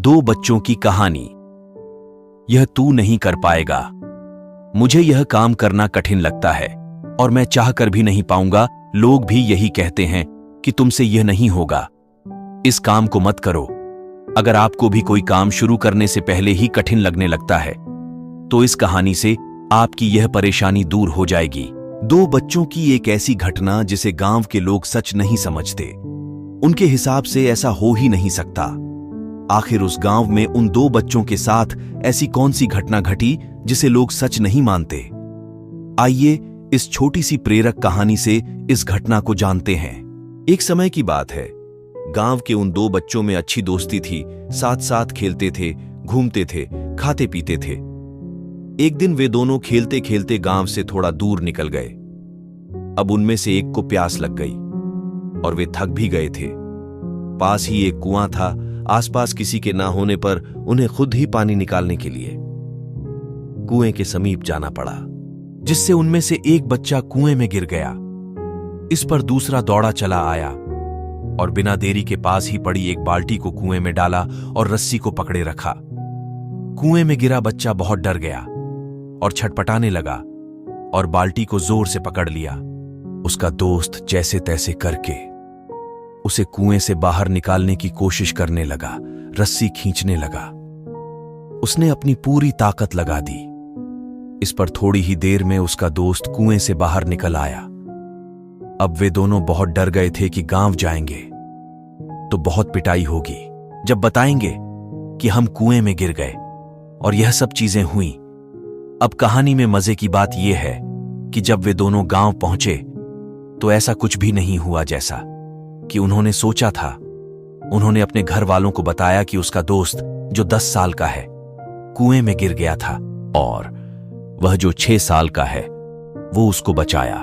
दो बच्चों की कहानी। यह तू नहीं कर पाएगा। मुझे यह काम करना कठिन लगता है और मैं चाहकर भी नहीं पाऊंगा। लोग भी यही कहते हैं कि तुमसे यह नहीं होगा। इस काम को मत करो। अगर आपको भी कोई काम शुरू करने से पहले ही कठिन लगने लगता है तो इस कहानी से आपकी यह परेशानी दूर हो जाएगी। दो बच्चों की एक ऐसी घटना जिसे गांव के लोग सच नहीं समझते। उनके हिसाब से ऐसा हो ही नहीं सकता। आखिर उस गांव में उन दो बच्चों के साथ ऐसी कौन सी घटना घटी जिसे लोग सच नहीं मानते। आइए इस छोटी सी प्रेरक कहानी से इस घटना को जानते हैं। एक समय की बात है। गांव के उन दो बच्चों में अच्छी दोस्ती थी। साथ साथ खेलते थे, घूमते थे, खाते पीते थे। एक दिन वे दोनों खेलते खेलते गांव से थोड़ा दूर निकल गए। अब उनमें से एक को प्यास लग गई और वे थक भी गए थे। पास ही एक कुआं था। आसपास किसी के ना होने पर उन्हें खुद ही पानी निकालने के लिए कुएं के समीप जाना पड़ा, जिससे उनमें से एक बच्चा कुएं में गिर गया। इस पर दूसरा दौड़ा चला आया और बिना देरी के पास ही पड़ी एक बाल्टी को कुएं में डाला और रस्सी को पकड़े रखा। कुएं में गिरा बच्चा बहुत डर गया और छटपटाने लगा और बाल्टी को जोर से पकड़ लिया। उसका दोस्त जैसे तैसे करके उसे कुएं से बाहर निकालने की कोशिश करने लगा, रस्सी खींचने लगा। उसने अपनी पूरी ताकत लगा दी। इस पर थोड़ी ही देर में उसका दोस्त कुएं से बाहर निकल आया। अब वे दोनों बहुत डर गए थे कि गांव जाएंगे तो बहुत पिटाई होगी जब बताएंगे कि हम कुएं में गिर गए और यह सब चीजें हुई। अब कहानी में मजे की बात यह है कि जब वे दोनों गांव पहुंचे तो ऐसा कुछ भी नहीं हुआ जैसा कि उन्होंने सोचा था। उन्होंने अपने घर वालों को बताया कि उसका दोस्त जो 10 साल का है कुएं में गिर गया था और वह जो 6 साल का है वो उसको बचाया।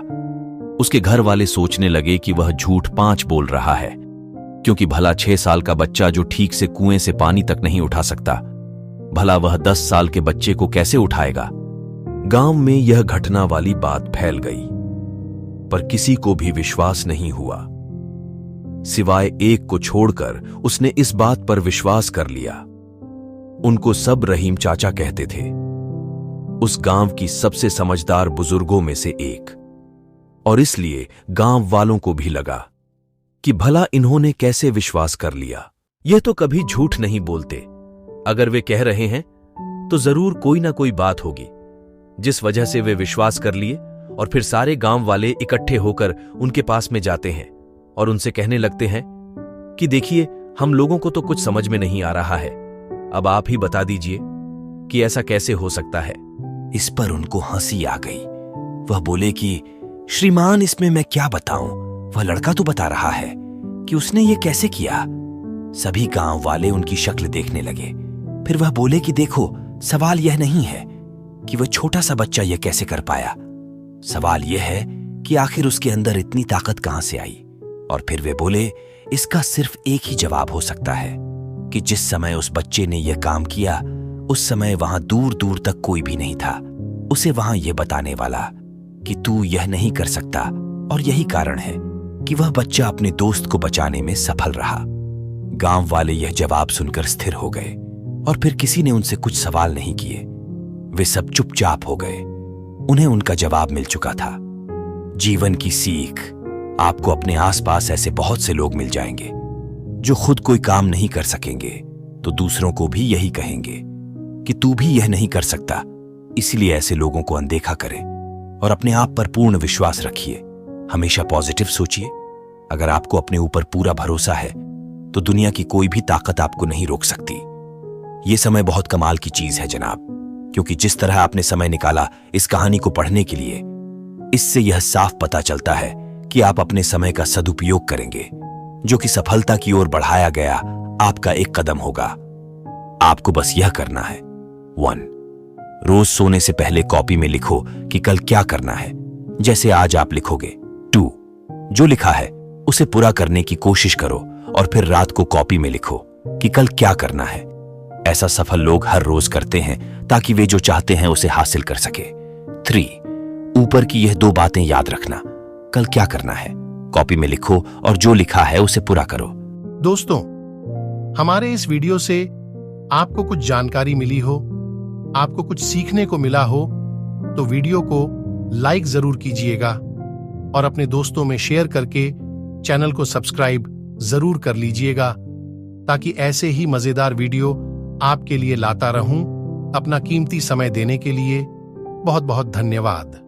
उसके घर वाले सोचने लगे कि वह झूठ 5 बोल रहा है, क्योंकि भला 6 साल का बच्चा जो ठीक से कुएं से पानी तक नहीं उठा सकता, भला वह 10 साल के बच्चे को कैसे उठाएगा। गांव में यह घटना वाली बात फैल गई, पर किसी को भी विश्वास नहीं हुआ। सिवाय एक को छोड़कर उसने इस बात पर विश्वास कर लिया। उनको सब रहीम चाचा कहते थे, उस गांव की सबसे समझदार बुजुर्गों में से एक। और इसलिए गांव वालों को भी लगा कि भला इन्होंने कैसे विश्वास कर लिया। यह तो कभी झूठ नहीं बोलते। अगर वे कह रहे हैं तो जरूर कोई ना कोई बात होगी जिस वजह से वे विश्वास कर लिए। और फिर सारे गांव वाले इकट्ठे होकर उनके पास में जाते हैं और उनसे कहने लगते हैं कि देखिए, हम लोगों को तो कुछ समझ में नहीं आ रहा है, अब आप ही बता दीजिए कि ऐसा कैसे हो सकता है। इस पर उनको हंसी आ गई। वह बोले कि श्रीमान, इसमें मैं क्या बताऊं, वह लड़का तो बता रहा है कि उसने ये कैसे किया। सभी गांव वाले उनकी शक्ल देखने लगे। फिर वह बोले कि देखो, सवाल यह नहीं है कि वह छोटा सा बच्चा यह कैसे कर पाया, सवाल यह है कि आखिर उसके अंदर इतनी ताकत कहां से आई। और फिर वे बोले, इसका सिर्फ एक ही जवाब हो सकता है कि जिस समय उस बच्चे ने यह काम किया उस समय वहां दूर दूर तक कोई भी नहीं था उसे वहां यह बताने वाला कि तू यह नहीं कर सकता। और यही कारण है कि वह बच्चा अपने दोस्त को बचाने में सफल रहा। गांव वाले यह जवाब सुनकर स्थिर हो गए और फिर किसी ने उनसे कुछ सवाल नहीं किए। वे सब चुपचाप हो गए। उन्हें उनका जवाब मिल चुका था। जीवन की सीख, आपको अपने आसपास ऐसे बहुत से लोग मिल जाएंगे जो खुद कोई काम नहीं कर सकेंगे तो दूसरों को भी यही कहेंगे कि तू भी यह नहीं कर सकता। इसलिए ऐसे लोगों को अनदेखा करें और अपने आप पर पूर्ण विश्वास रखिए। हमेशा पॉजिटिव सोचिए। अगर आपको अपने ऊपर पूरा भरोसा है तो दुनिया की कोई भी ताकत आपको नहीं रोक सकती। यह समय बहुत कमाल की चीज है जनाब, क्योंकि जिस तरह आपने समय निकाला इस कहानी को पढ़ने के लिए, इससे यह साफ पता चलता है कि आप अपने समय का सदुपयोग करेंगे, जो कि सफलता की ओर बढ़ाया गया आपका एक कदम होगा। आपको बस यह करना है। 1. रोज सोने से पहले कॉपी में लिखो कि कल क्या करना है, जैसे आज आप लिखोगे। 2. जो लिखा है उसे पूरा करने की कोशिश करो और फिर रात को कॉपी में लिखो कि कल क्या करना है। ऐसा सफल लोग हर रोज करते हैं ताकि वे जो चाहते हैं उसे हासिल कर सके। 3. ऊपर की यह 2 बातें याद रखना। कल क्या करना है, कॉपी में लिखो और जो लिखा है उसे पूरा करो। दोस्तों, हमारे इस वीडियो से आपको कुछ जानकारी मिली हो, आपको कुछ सीखने को मिला हो, तो वीडियो को लाइक जरूर कीजिएगा और अपने दोस्तों में शेयर करके चैनल को सब्सक्राइब जरूर कर लीजिएगा, ताकि ऐसे ही मजेदार वीडियो आपके लिए लाता रहूं। अपना कीमती समय देने के लिए बहुत बहुत धन्यवाद।